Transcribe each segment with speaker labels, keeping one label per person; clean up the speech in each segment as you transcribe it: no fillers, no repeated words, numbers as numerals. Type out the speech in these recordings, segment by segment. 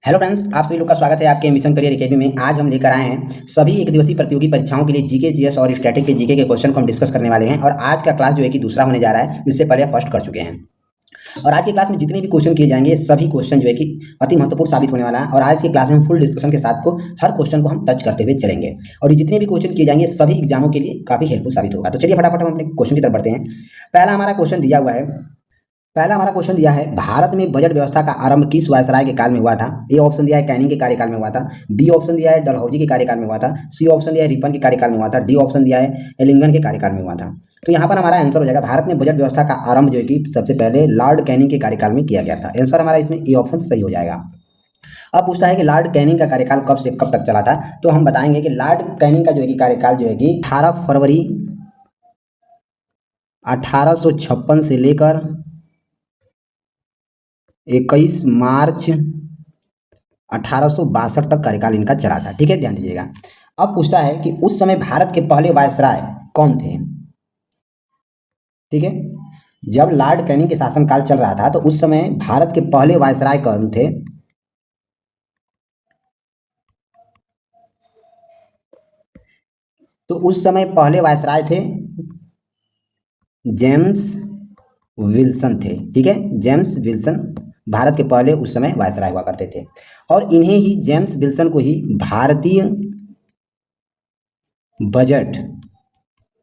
Speaker 1: Hello friends, आप सभी लोग का स्वागत है आपके मिशन करियर एकेडमी में। आज हम लेकर आए हैं सभी एक दिवसीय प्रतियोगी परीक्षाओं के लिए जीके, जीएस और स्टैटिक के जीके के क्वेश्चन को हम डिस्कस करने वाले हैं। और आज का क्लास जो है कि दूसरा होने जा रहा है, जिससे पहले फर्स्ट कर चुके हैं। और आज की क्लास में जितने भी क्वेश्चन किए जाएंगे, सभी क्वेश्चन जो है कि अति महत्वपूर्ण साबित होने वाला है। और आज की क्लास में हम फुल डिस्कशन के साथ को हर क्वेश्चन को हम टच करते हुए चलेंगे। और ये जितने भी क्वेश्चन किए जाएंगे सभी एग्जामों के लिए काफी हेल्पफुल साबित होगा। तो चलिए फटाफट हम अपने क्वेश्चन की तरफ बढ़ते हैं। पहला हमारा क्वेश्चन दिया है, भारत में बजट व्यवस्था का आरंभ किस वायसराय के काल में हुआ था? ए ऑप्शन दिया है कैनिंग के कार्यकाल में हुआ था, बी ऑप्शन दिया है डलहौजी के कार्यकाल में हुआ था, सी ऑप्शन दिया है रिपन के कार्यकाल में हुआ था, डी ऑप्शन दिया है एलिंगन के कार्यकाल में हुआ था। तो यहाँ पर हमारा आंसर हो जाएगा, भारत में बजट व्यवस्था का आरंभ जो है कि सबसे पहले लॉर्ड कैनिंग के कार्यकाल में किया गया था। आंसर हमारा इसमें ए ऑप्शन सही हो जाएगा। अब पूछता है कि लॉर्ड कैनिंग का कार्यकाल कब से कब तक चला था? तो हम बताएंगे कि लॉर्ड कैनिंग का जो है कि कार्यकाल जो है कि 18 फरवरी 1856 से लेकर 21 मार्च 1862 तक कार्यकाल इनका चला था। ठीक है, ध्यान दीजिएगा। अब पूछता है कि उस समय भारत के पहले वायसराय कौन थे? ठीक है, जब लॉर्ड कैनिंग के शासनकाल चल रहा था तो उस समय भारत के पहले वायसराय कौन थे? तो उस समय पहले वायसराय थे जेम्स विल्सन थे। ठीक है, जेम्स विल्सन भारत के पहले उस समय वायसराय हुआ करते थे। और इन्हें ही, जेम्स विल्सन को ही भारतीय बजट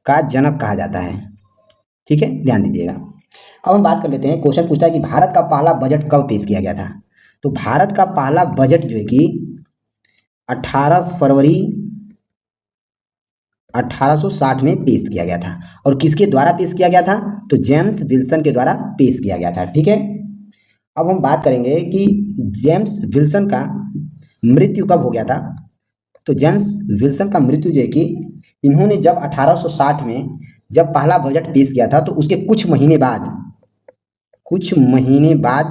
Speaker 1: का जनक कहा जाता है। ठीक है, ध्यान दीजिएगा। अब हम बात कर लेते हैं, क्वेश्चन पूछता है कि भारत का पहला बजट कब पेश किया गया था? तो भारत का पहला बजट जो है कि 18 फरवरी 1860 में पेश किया गया था। और किसके द्वारा पेश किया गया था? तो जेम्स विल्सन के द्वारा पेश किया गया था। ठीक है, अब हम बात करेंगे कि जेम्स विल्सन का मृत्यु कब हो गया था। तो जेम्स विल्सन का मृत्यु जो है कि इन्होंने जब 1860 में जब पहला बजट पेश किया था तो उसके कुछ महीने बाद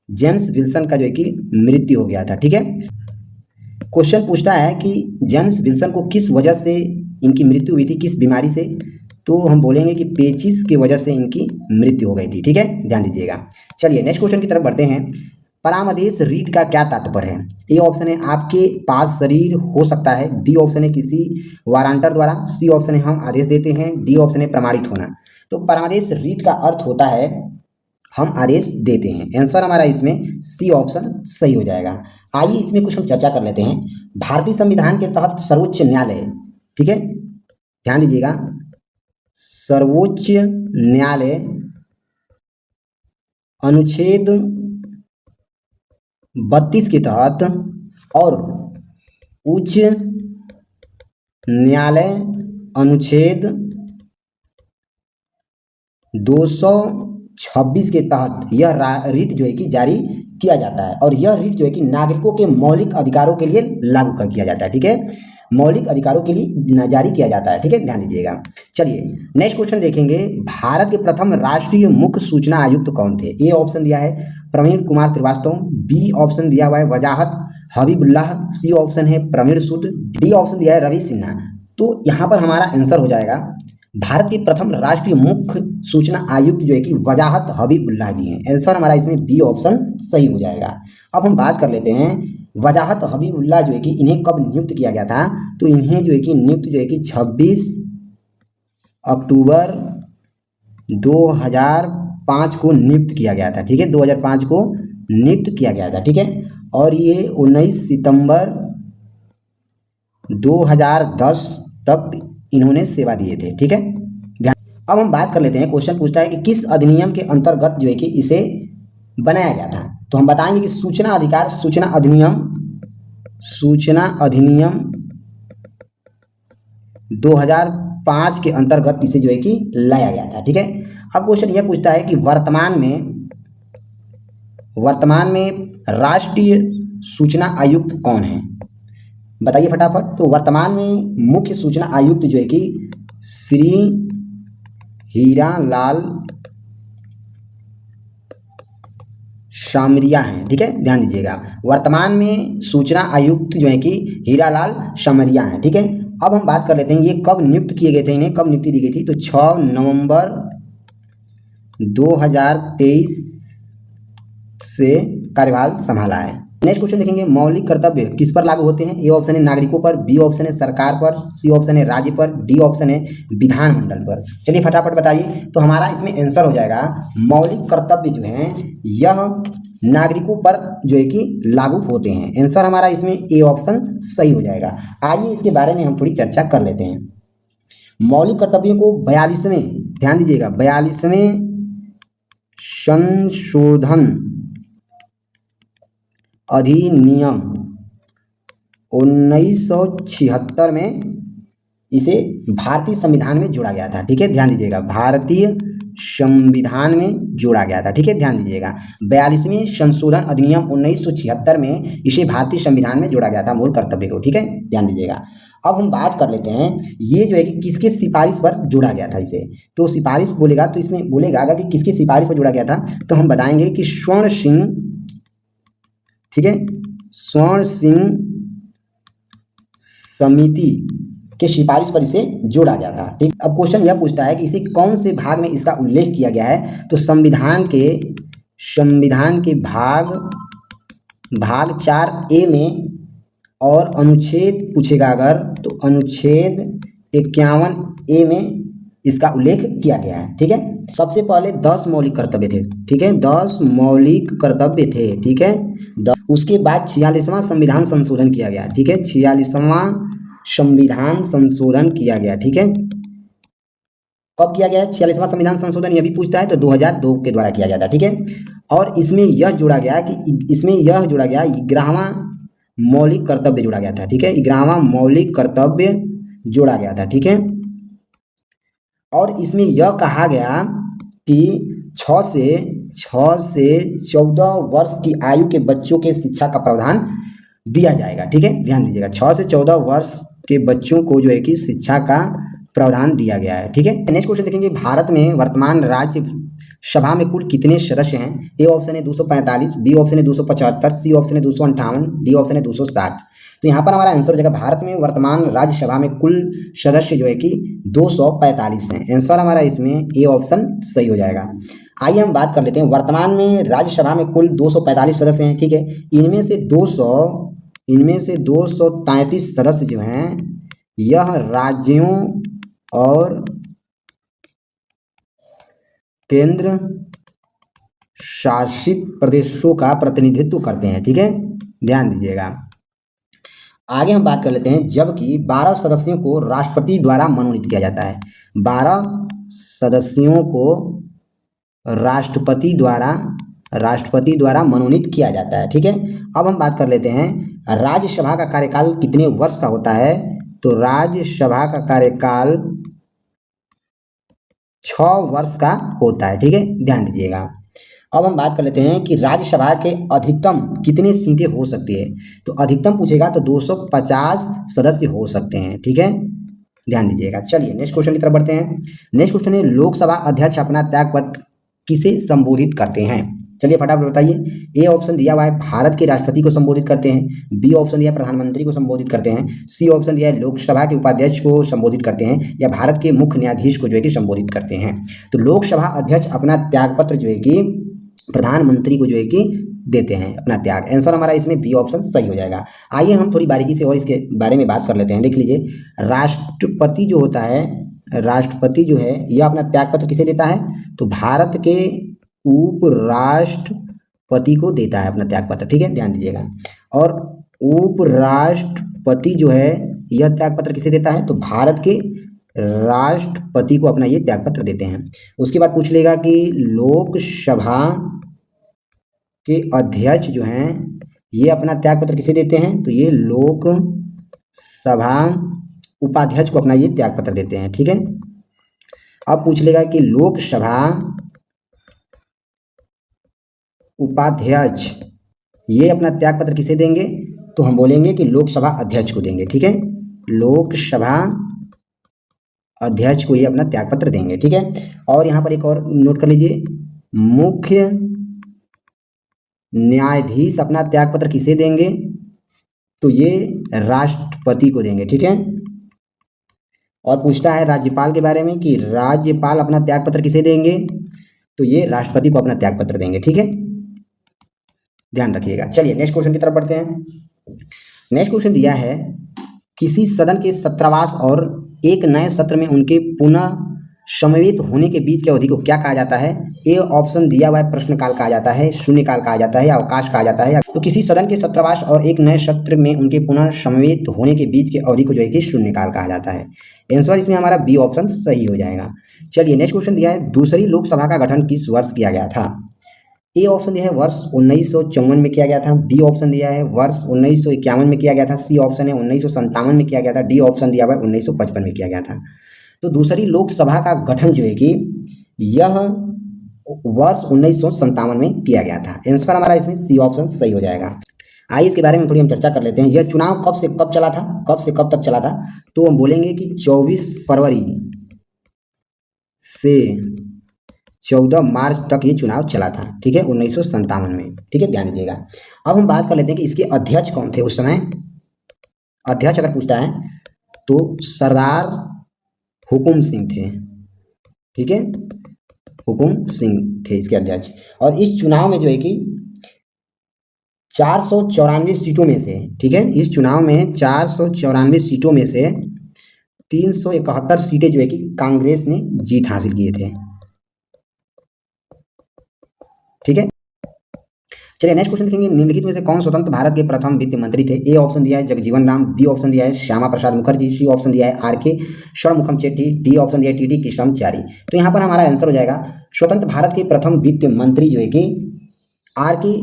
Speaker 1: जेम्स विल्सन का जो है कि मृत्यु हो गया था। ठीक है, क्वेश्चन पूछता है कि जेम्स विल्सन को किस वजह से इनकी मृत्यु हुई थी, किस बीमारी से? तो हम बोलेंगे कि पेचिस की वजह से इनकी मृत्यु हो गई थी। ठीक है, ध्यान दीजिएगा। चलिए नेक्स्ट क्वेश्चन की तरफ बढ़ते हैं। परामदेश रीट का क्या तात्पर्य है? ए ऑप्शन है आपके पास शरीर हो सकता है, बी ऑप्शन है किसी वारंटर द्वारा, सी ऑप्शन है हम आदेश देते हैं, डी ऑप्शन है प्रमाणित होना। तो परामदेश रीट का अर्थ होता है हम आदेश देते हैं। आंसर हमारा इसमें सी ऑप्शन सही हो जाएगा। आइए इसमें कुछ हम चर्चा कर लेते हैं। भारतीय संविधान के तहत सर्वोच्च न्यायालय, ठीक है ध्यान दीजिएगा, सर्वोच्च न्यायालय अनुच्छेद 32 के तहत और उच्च न्यायालय अनुच्छेद 226 के तहत यह रीट जो है कि जारी किया जाता है। और यह रीट जो है कि नागरिकों के मौलिक अधिकारों के लिए लागू कर किया जाता है। ठीक है, मौलिक अधिकारों के लिए जारी किया जाता है। ठीक है, ध्यान दीजिएगा। चलिए नेक्स्ट क्वेश्चन देखेंगे। भारत के प्रथम राष्ट्रीय मुख्य सूचना आयुक्त कौन थे? ए ऑप्शन दिया है प्रवीण कुमार श्रीवास्तव, बी ऑप्शन दिया हुआ है वजाहत हबीबुल्लाह, सी ऑप्शन है प्रवीण सूद, डी ऑप्शन दिया है रवि सिन्हा। तो यहाँ पर हमारा आंसर हो जाएगा, भारत के प्रथम राष्ट्रीय मुख्य सूचना आयुक्त जो है कि वजाहत हबीबुल्लाह जी हैं। आंसर हमारा इसमें बी ऑप्शन सही हो जाएगा। अब हम बात कर लेते हैं, वजाहत हबीबुल्लाह जो है कि इन्हें कब नियुक्त किया गया था? तो इन्हें जो है कि नियुक्त जो है कि 26 अक्टूबर 2005 को नियुक्त किया गया था। ठीक है, 2005 को नियुक्त किया गया था। ठीक है, और ये 19 सितंबर 2010 तक इन्होंने सेवा दिए थे। ठीक है, ध्यान। अब हम बात कर लेते हैं, क्वेश्चन पूछता है कि किस अधिनियम के अंतर्गत जो है कि इसे बनाया गया था? तो हम बताएंगे कि सूचना अधिनियम 2005 के अंतर्गत इसे जो है कि लाया गया था। ठीक है, अब क्वेश्चन यह पूछता है कि वर्तमान में राष्ट्रीय सूचना आयुक्त कौन है? बताइए फटाफट। तो वर्तमान में मुख्य सूचना आयुक्त जो है कि श्री हीरालाल शामरिया हैं। ठीक है, ध्यान दीजिएगा। वर्तमान में सूचना आयुक्त जो है कि हीरालाल शामरिया हैं। ठीक है, अब हम बात कर लेते हैं ये कब नियुक्त किए गए थे, इन्हें कब नियुक्ति दी गई थी? तो 6 नवंबर 2023 से कार्यभार संभाला है। नेक्स्ट क्वेश्चन देखेंगे, मौलिक कर्तव्य किस पर लागू होते हैं? ए ऑप्शन है नागरिकों पर, बी ऑप्शन है सरकार पर, सी ऑप्शन है राज्य पर, डी ऑप्शन है विधानमंडल पर। चलिए फटाफट बताइए। तो हमारा इसमें आंसर हो जाएगा मौलिक कर्तव्य जो है यह नागरिकों पर जो है कि लागू होते हैं। आंसर हमारा इसमें ए ऑप्शन सही हो जाएगा। आइए इसके बारे में हम थोड़ी चर्चा कर लेते हैं। मौलिक कर्तव्यों को 42वें, ध्यान दीजिएगा, 42वें संशोधन अधिनियम 1976 में इसे भारतीय संविधान में जोड़ा गया था। ठीक है, ध्यान दीजिएगा, भारतीय संविधान में जोड़ा गया था। ठीक है, ध्यान दीजिएगा, 42वें संशोधन अधिनियम 1976 में इसे भारतीय संविधान में जोड़ा गया था मूल कर्तव्य को। ठीक है, ध्यान दीजिएगा। अब हम बात कर लेते हैं ये जो है कि किसके सिफारिश पर जोड़ा गया था इसे। तो सिफारिश बोलेगा तो इसमें बोलेगा अगर कि किसकी सिफारिश पर जोड़ा गया था, तो हम बताएंगे कि स्वर्ण सिंह, ठीक है, स्वर्ण सिंह समिति के सिफारिश पर इसे जोड़ा गया था। ठीक, अब क्वेश्चन यह पूछता है कि इसे कौन से भाग में इसका उल्लेख किया गया है? तो संविधान के भाग 4A में, और अनुच्छेद पूछेगा अगर तो अनुच्छेद 51A में इसका उल्लेख किया गया है। ठीक है, सबसे पहले 10 मौलिक कर्तव्य थे। ठीक है, 10 मौलिक कर्तव्य थे। ठीक है, उसके बाद 46वां संविधान संशोधन किया गया। ठीक है, 46वां संविधान संशोधन किया गया। ठीक है, कब किया गया है 46वां संविधान संशोधन? यह भी पूछता है, तो 2002 के द्वारा किया गया था। ठीक है, और इसमें यह जोड़ा गया कि 11वां मौलिक कर्तव्य जोड़ा गया था। ठीक है, 11वां मौलिक कर्तव्य जोड़ा गया था। ठीक है, और इसमें यह कहा गया कि 6 से 14 वर्ष की आयु के बच्चों के शिक्षा का प्रावधान दिया जाएगा। ठीक है, ध्यान दीजिएगा, 6 से 14 वर्ष के बच्चों को जो है कि शिक्षा का प्रावधान दिया गया है। ठीक है, नेक्स्ट क्वेश्चन देखेंगे, भारत में वर्तमान राज्य सभा में कुल कितने सदस्य हैं? ए ऑप्शन है 245, बी ऑप्शन है 275, सी ऑप्शन है 258, डी ऑप्शन है 260। तो यहाँ पर हमारा आंसर हो जाएगा भारत में वर्तमान राज्यसभा में कुल सदस्य जो है कि 245 हैं। आंसर हमारा इसमें ए ऑप्शन सही हो जाएगा। आइए हम बात कर लेते हैं, वर्तमान में राज्यसभा में कुल 245 सदस्य हैं। ठीक है, इनमें से 233 सदस्य जो हैं यह राज्यों और केंद्र शासित प्रदेशों का प्रतिनिधित्व करते हैं। ठीक है, ध्यान दीजिएगा। आगे हम बात कर लेते हैं, जबकि 12 सदस्यों को राष्ट्रपति द्वारा मनोनीत किया जाता है। 12 सदस्यों को राष्ट्रपति द्वारा मनोनीत किया जाता है। ठीक है, अब हम बात कर लेते हैं राज्यसभा का कार्यकाल कितने वर्ष का होता है? तो राज्यसभा का कार्यकाल 6 वर्ष का होता है। ठीक है, ध्यान दीजिएगा। अब हम बात कर लेते हैं कि राज्यसभा के अधिकतम कितने सीटें हो सकती है? तो अधिकतम पूछेगा तो 250 सदस्य हो सकते हैं। ठीक है, ध्यान दीजिएगा। चलिए नेक्स्ट क्वेश्चन की तरफ बढ़ते हैं। नेक्स्ट क्वेश्चन है, लोकसभा अध्यक्ष अपना त्यागपत्र किसे संबोधित करते हैं? चलिए फटाफट बताइए। ए ऑप्शन दिया हुआ है भारत के राष्ट्रपति को संबोधित करते हैं, बी ऑप्शन दिया प्रधानमंत्री को संबोधित करते हैं, सी ऑप्शन दिया है लोकसभा के उपाध्यक्ष को संबोधित करते हैं, या भारत के मुख्य न्यायाधीश को जो है कि संबोधित करते हैं। तो लोकसभा अध्यक्ष अपना त्यागपत्र जो है कि प्रधानमंत्री को जो है कि देते हैं अपना त्याग। आंसर हमारा इसमें बी ऑप्शन सही हो जाएगा। आइए हम थोड़ी बारीकी से और इसके बारे में बात कर लेते हैं। देख लीजिए, राष्ट्रपति जो होता है, राष्ट्रपति जो है यह अपना त्यागपत्र किसे देता है? तो भारत के उपराष्ट्रपति को देता है अपना त्यागपत्र। ठीक है, ध्यान दीजिएगा। और उपराष्ट्रपति जो है यह त्यागपत्र किसे देता है? तो भारत के राष्ट्रपति को अपना ये त्यागपत्र देते हैं। उसके बाद पूछ लेगा कि लोकसभा के अध्यक्ष जो हैं ये अपना त्यागपत्र किसे देते हैं? तो ये लोकसभा उपाध्यक्ष को अपना ये त्यागपत्र देते हैं। ठीक है, अब पूछ लेगा कि लोकसभा उपाध्यक्ष ये अपना त्यागपत्र किसे देंगे? तो हम बोलेंगे कि लोकसभा अध्यक्ष को देंगे। ठीक है, लोकसभा अध्यक्ष को ये अपना त्यागपत्र देंगे। ठीक है, और यहाँ पर एक और नोट कर लीजिए, मुख्य न्यायाधीश अपना त्यागपत्र किसे देंगे? तो ये राष्ट्रपति को देंगे। ठीक है, और पूछता है राज्यपाल के बारे में कि राज्यपाल अपना त्यागपत्र किसे देंगे? तो ये राष्ट्रपति को अपना त्यागपत्र देंगे। ठीक है, ध्यान रखिएगा। चलिए नेक्स्ट क्वेश्चन की तरफ बढ़ते हैं। नेक्स्ट क्वेश्चन दिया है, किसी सदन के सत्रावास और एक नए सत्र में उनके पुनः समवेत होने के बीच की अवधि को क्या कहा जाता है? ए ऑप्शन दिया हुआ है प्रश्नकाल कहा जाता है, शून्यकाल कहा जाता है या अवकाश कहा जाता है। तो किसी सदन के सत्रावास और एक नए सत्र में उनके पुनः समवेत होने के बीच की अवधि को जो है कि शून्यकाल कहा जाता है। आंसर इसमें हमारा बी ऑप्शन सही हो जाएगा। चलिए नेक्स्ट क्वेश्चन दिया है, दूसरी लोकसभा का गठन किस वर्ष किया गया था? ए ऑप्शन दिया है वर्ष 1954 में किया गया था, बी ऑप्शन दिया है वर्ष 1951 में किया गया था, सी ऑप्शन है 1957 में किया गया था, डी ऑप्शन दिया हुआ है 1955 में किया गया था। तो दूसरी लोकसभा का गठन जो है कि यह वर्ष 1957 में किया गया था। आंसर हमारा इसमें सी ऑप्शन सही हो जाएगा। आइए इसके बारे में थोड़ी हम चर्चा कर लेते हैं। यह चुनाव कब से कब चला था, कब से कब तक चला था? तो हम बोलेंगे कि 24 फरवरी से 14 मार्च तक ये चुनाव चला था, ठीक है, 1957 में, ठीक है, ध्यान दीजिएगा। अब हम बात कर लेते हैं कि इसके अध्यक्ष कौन थे उस समय। अध्यक्ष अगर पूछता है तो सरदार हुकुम सिंह थे, ठीक है, हुकुम सिंह थे इसके अध्यक्ष। और इस चुनाव में जो है कि 494 सीटों में से, ठीक है, इस चुनाव में 494 सीटों में से 371 सीटें जो है कि कांग्रेस ने जीत हासिल किए थे, ठीक है। चलिए नेक्स्ट क्वेश्चन देखेंगे, निम्नलिखित में से कौन स्वतंत्र भारत के प्रथम वित्त मंत्री थे? ए ऑप्शन दिया है जगजीवन राम, बी ऑप्शन दिया है श्यामा प्रसाद मुखर्जी, सी ऑप्शन दिया है आर के षणमुखम चेट्टी, डी ऑप्शन दिया है टी डी कृष्णमाचारी। तो यहाँ पर हमारा आंसर हो जाएगा स्वतंत्र भारत के प्रथम वित्त मंत्री जो है कि आर के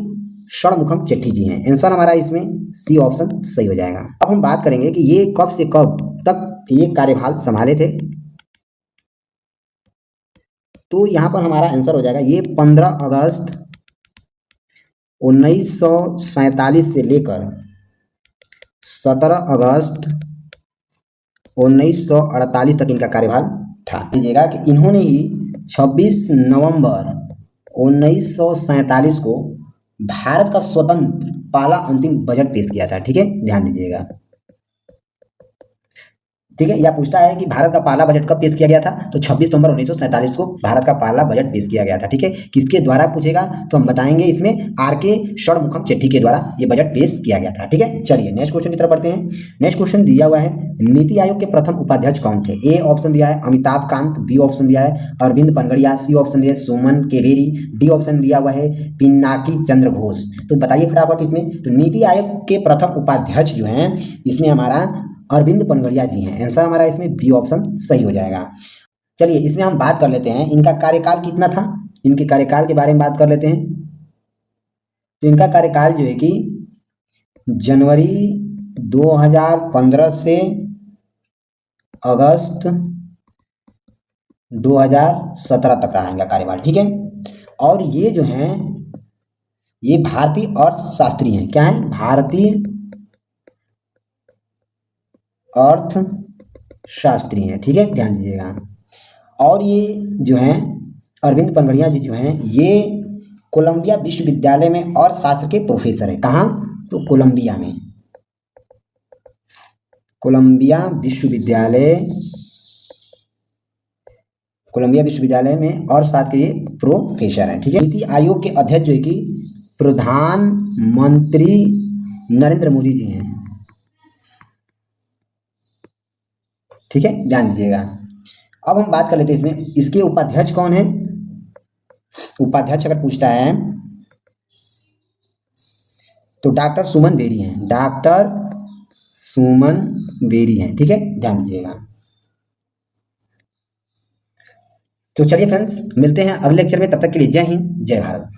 Speaker 1: षणमुखम चेट्टी जी हैं। आंसर हमारा इसमें सी ऑप्शन सही हो जाएगा। अब हम बात करेंगे कि ये कब से कब तक ये कार्यभार संभाले थे। तो यहाँ पर हमारा आंसर हो जाएगा ये 15 अगस्त 1947 से लेकर 17 अगस्त 1948 तक इनका कार्यभार था। लीजिएगा कि इन्होंने ही 26 नवंबर 1947 को भारत का स्वतंत्र पहला अंतिम बजट पेश किया था, ठीक है, ध्यान दीजिएगा, ठीक है। यह पूछता है कि भारत का पहला बजट कब पेश किया गया था? तो 26 नवंबर 1947 को भारत का पहला बजट पेश किया गया था, ठीक है। किसके द्वारा पूछेगा तो हम बताएंगे इसमें आर के षणमुखम चेट्टी के द्वारा ये बजट पेश किया गया था, ठीक है। चलिए नेक्स्ट क्वेश्चन की तरफ बढ़ते हैं। नेक्स्ट क्वेश्चन दिया हुआ है, नीति आयोग के प्रथम उपाध्यक्ष कौन थे? ए ऑप्शन दिया है अमिताभ कांत, बी ऑप्शन दिया है अरविंद पनगड़िया, सी ऑप्शन दिया है सुमन केवेरी, डी ऑप्शन दिया हुआ है पिनाकी चंद्र घोष। तो बताइए फटाफट इसमें। तो नीति आयोग के प्रथम उपाध्यक्ष जो हैं इसमें हमारा अरविंद पनगड़िया जी हैं। आंसर हमारा इसमें बी ऑप्शन सही हो जाएगा। चलिए इसमें हम बात कर लेते हैं इनका कार्यकाल कितना था, इनके कार्यकाल के बारे में बात कर लेते हैं। तो इनका कार्यकाल जो है कि जनवरी 2015 से अगस्त 2017 तक रहा इनका कार्यकाल, ठीक है। और ये जो हैं ये भारतीय अर्थशास्त्री हैं। क्या है? भारतीय अर्थशास्त्री हैं, ठीक है, ध्यान दीजिएगा। और ये जो हैं अरविंद पनगड़िया जी जो हैं ये कोलंबिया विश्वविद्यालय में अर्थशास्त्र के प्रोफेसर हैं। कहाँ? तो कोलंबिया में, कोलंबिया विश्वविद्यालय में अर्थशास्त्र के प्रोफेसर हैं, ठीक है। नीति आयोग के अध्यक्ष जो है कि प्रधानमंत्री नरेंद्र मोदी जी हैं, ठीक है, ध्यान दीजिएगा। अब हम बात कर लेते हैं इसमें इसके उपाध्यक्ष कौन है। उपाध्यक्ष अगर पूछता है तो डॉक्टर सुमन बेरी हैं, डॉक्टर सुमन बेरी हैं, ठीक है, ध्यान दीजिएगा। तो चलिए फ्रेंड्स मिलते हैं अगले लेक्चर में, तब तक के लिए जय हिंद जय भारत।